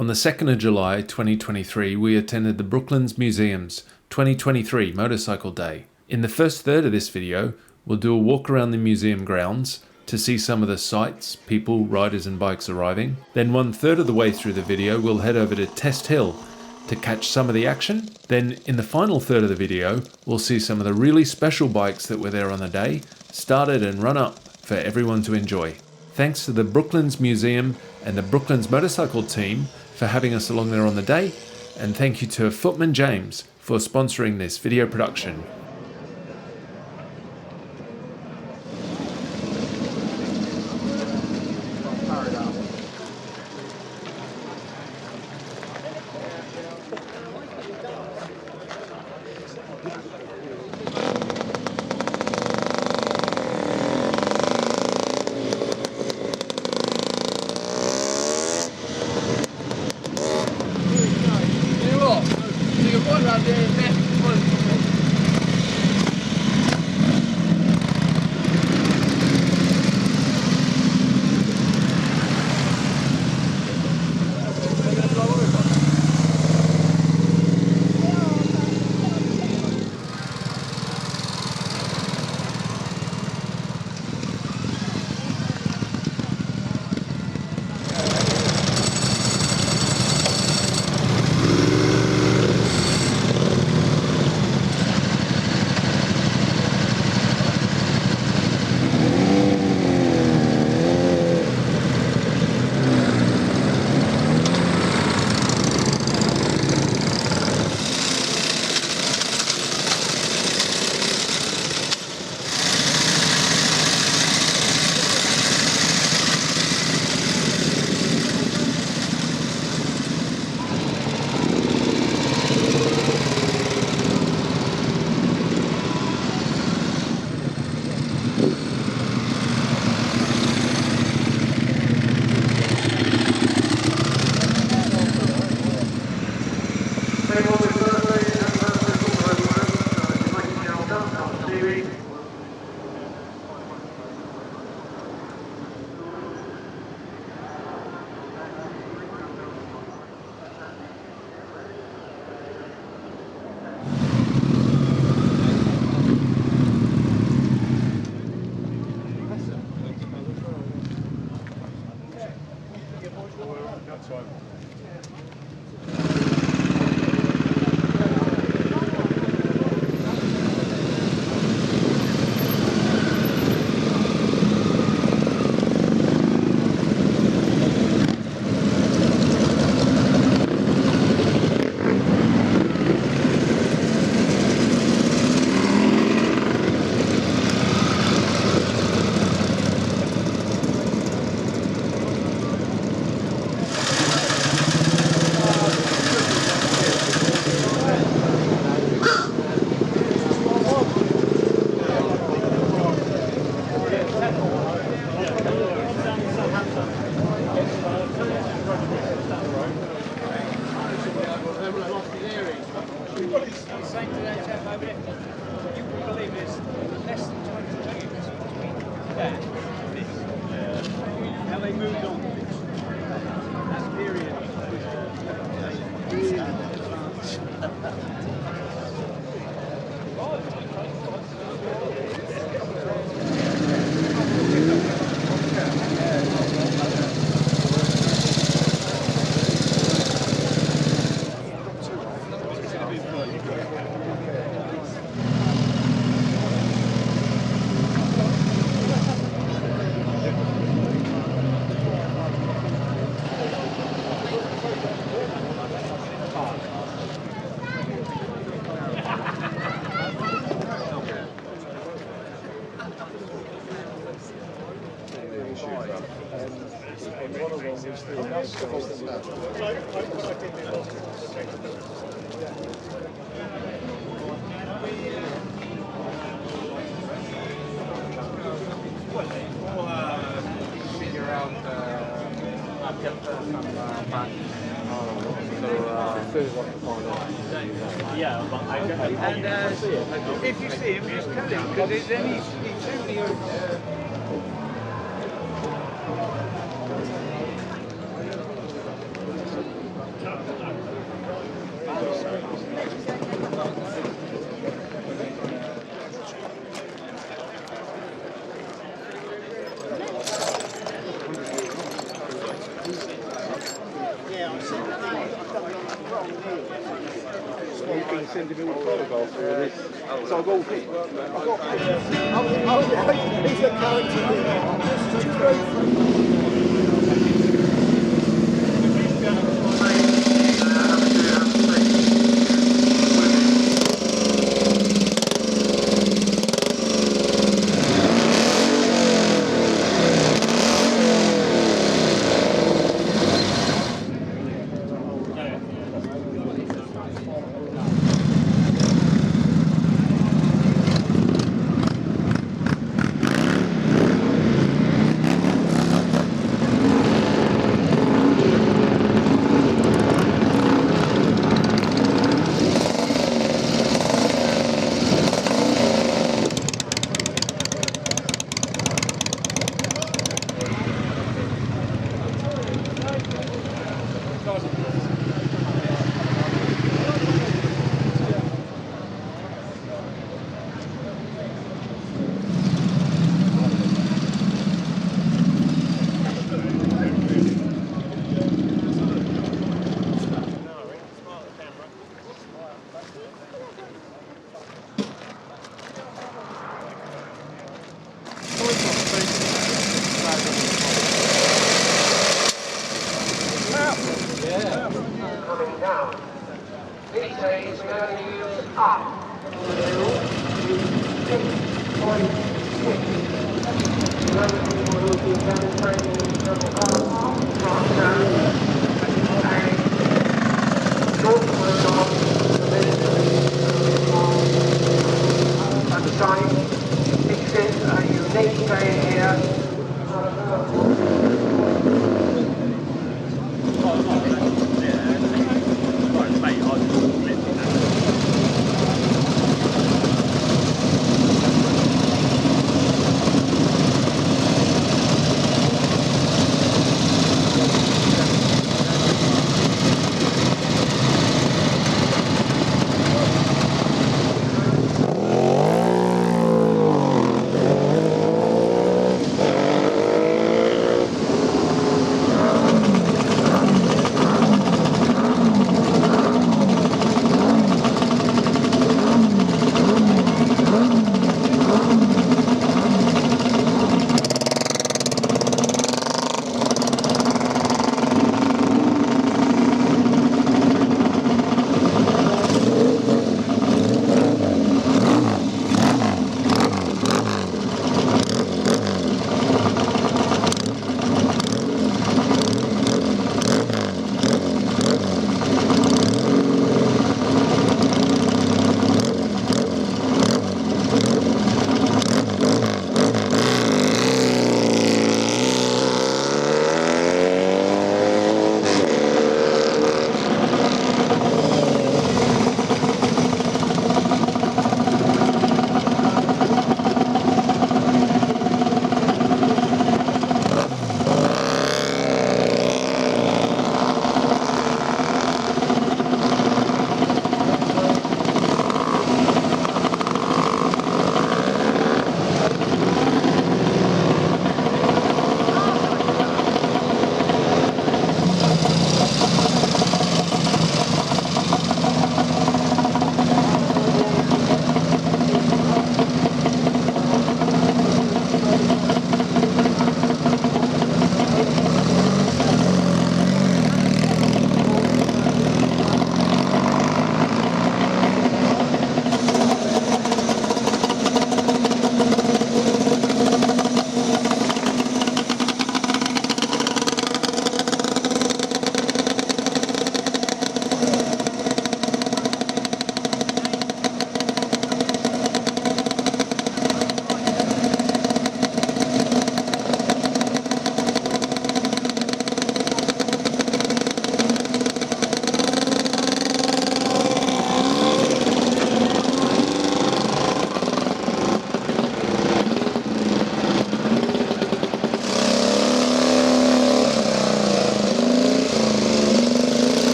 On the 2nd of July 2023, we attended the Brooklands Museum's 2023 Motorcycle Day. In the first third of this video, we'll do a walk around the museum grounds to see some of the sights, people, riders and bikes arriving. Then 1/3 of the way through the video, we'll head over to Test Hill to catch some of the action. Then in the final third of the video, we'll see some of the really special bikes that were there on the day, started and run up for everyone to enjoy. Thanks to the Brooklands Museum and the Brooklands Motorcycle team for having us along there on the day, and thank you to Footman James for sponsoring this video production. Yeah, but I can. And if you see him, just cut him because then he's only. You've been sending me all the photographs for this. So I've got pictures. He's a character.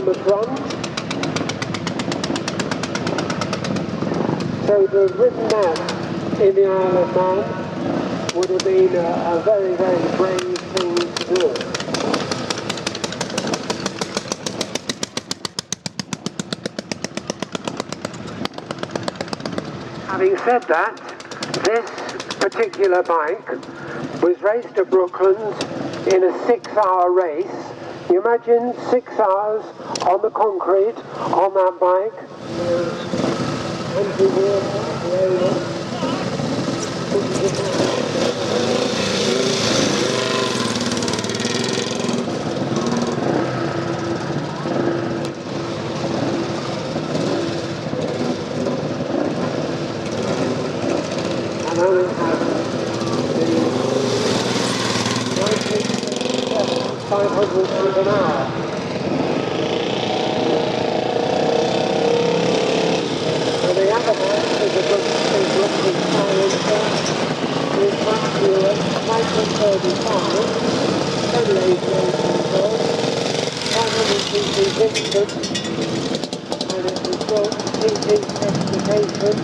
the front. So to have written that in the Isle of Man would have been a very, very brave thing to do. Having said that, this particular bike was raced at Brooklands in a 6-hour race. You imagine 6 hours on the concrete on that bike. And I will have the 500 feet an hour. And the other man is a good silencer with Matthew 1935, 10 laser control, 500cc Vixen, and it was built TT specification,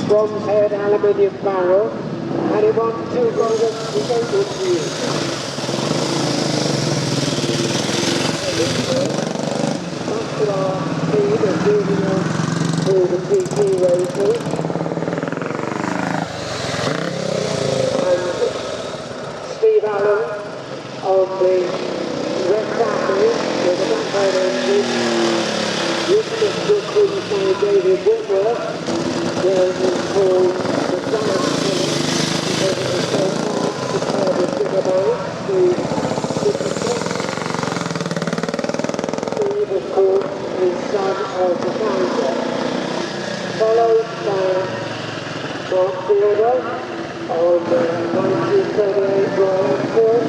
bronze head aluminium barrel, and it won 2 golden medals for you. After our speed of moving on to the PT races, and Steve Allen on the Red Family with the backbone engine, Richard Brooklands by David Whitworth, where it was called the Giant Killer because it was so fast to pair with Gigabyte, the 56. Steve, of course, is son of the founder, followed by Mark Fielder on the 1938 Royal Enfield,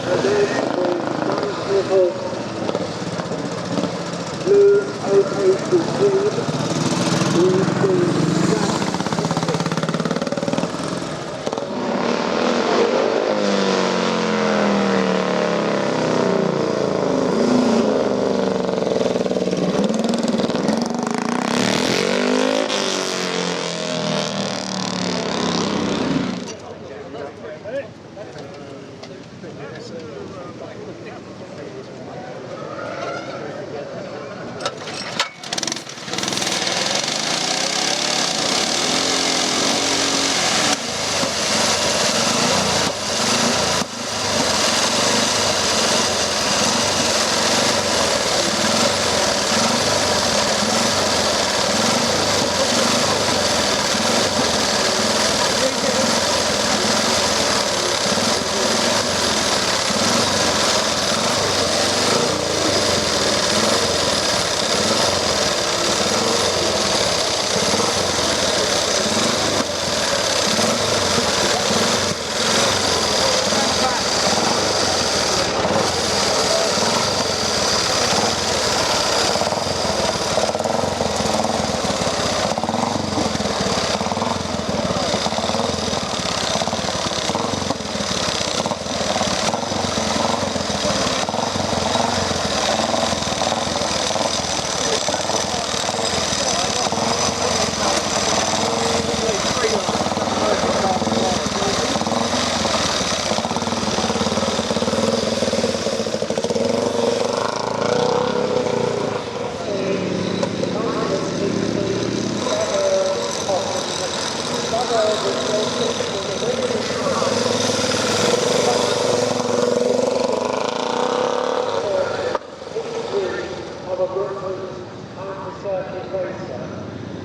and then the nice little blue OKC3,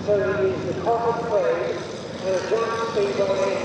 So we use the common phrase and a jump speed on